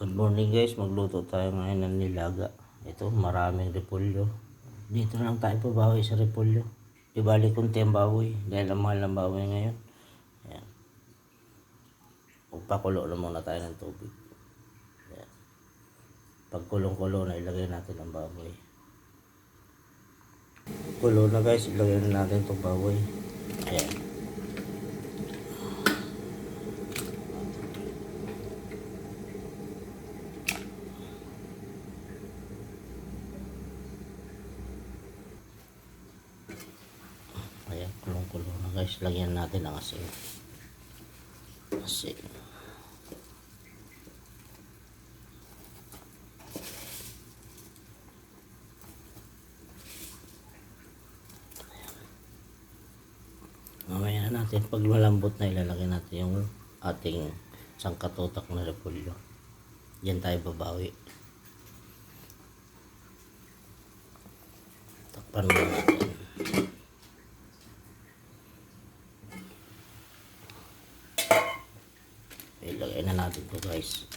Good morning guys, magluto tayo ngayon ng nilaga. Ito, maraming repolyo. Dito lang tayo pabawi sa repolyo. Di bali kunti ang baboy dahil ang mahal ng baboy ngayon. Ayan. Magpakulo na muna tayo ng tubig. Ayan. Pag kulong-kulo na, ilagay natin ang baboy. Kulo na guys, ilagay na natin itong baboy. Ayan. Ayan, kulong-kulo na guys. Lagyan natin ang asin. Asin. Mamaya na natin, pag malambot na, ilalagay natin yung ating sangkatutak na repolyo. Diyan tayo babawi. Takpan mo natin. Ilagay na natin ito guys.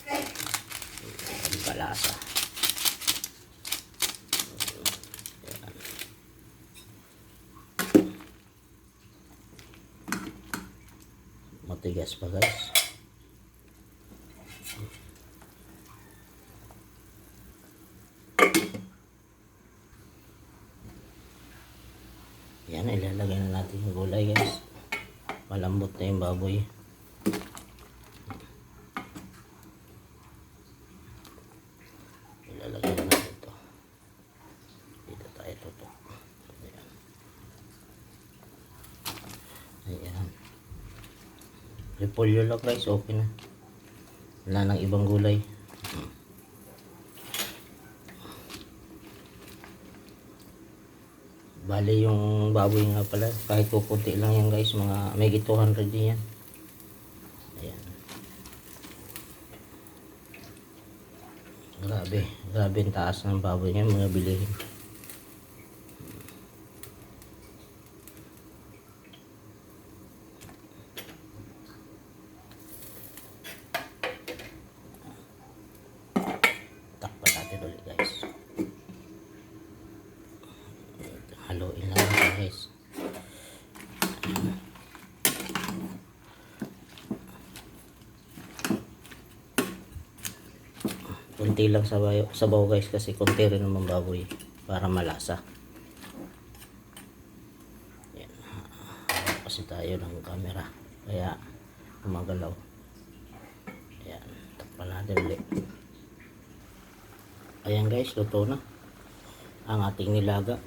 Ang kalasa. Matigas pa guys. Yan, ilalagay na natin yung gulay guys. Malambot na yung baboy. Ilalagay na natin ito. Dito tayo tutok. Ayan. Ayan. Repolyo lang guys, okay na. Wala nang ibang gulay. Bali yung baboy nga pala, kahit kukunti lang yan guys, mga may 200 din yan. Ayan. Grabe ang taas ng baboy niya, mga bilihin. Takpan natin ulit guys. Haluin lang natin guys. Kunti lang sabaw guys, kasi kunti rin naman baboy para malasa. Yan. Kasi tayo ng camera kaya gumagalaw. Yan. Takpan natin ulit. Ayan guys, luto na ang ating nilaga.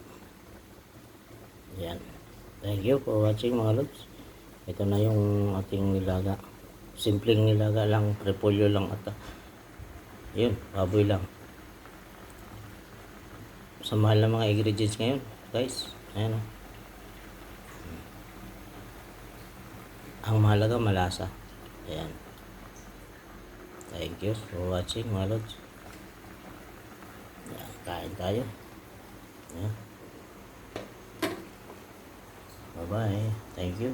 Yan. Thank you for watching mga lods. Ito na yung ating nilaga. Simpleng nilaga lang, repolyo lang at yun, baboy lang. Sa mahal ng mga ingredients ngayon guys. Ayan o. Ang mahalaga malasa. Ayan. Thank you for watching mga lods. Ayan, kain tayo. Ayan. Bye bye. Thank you.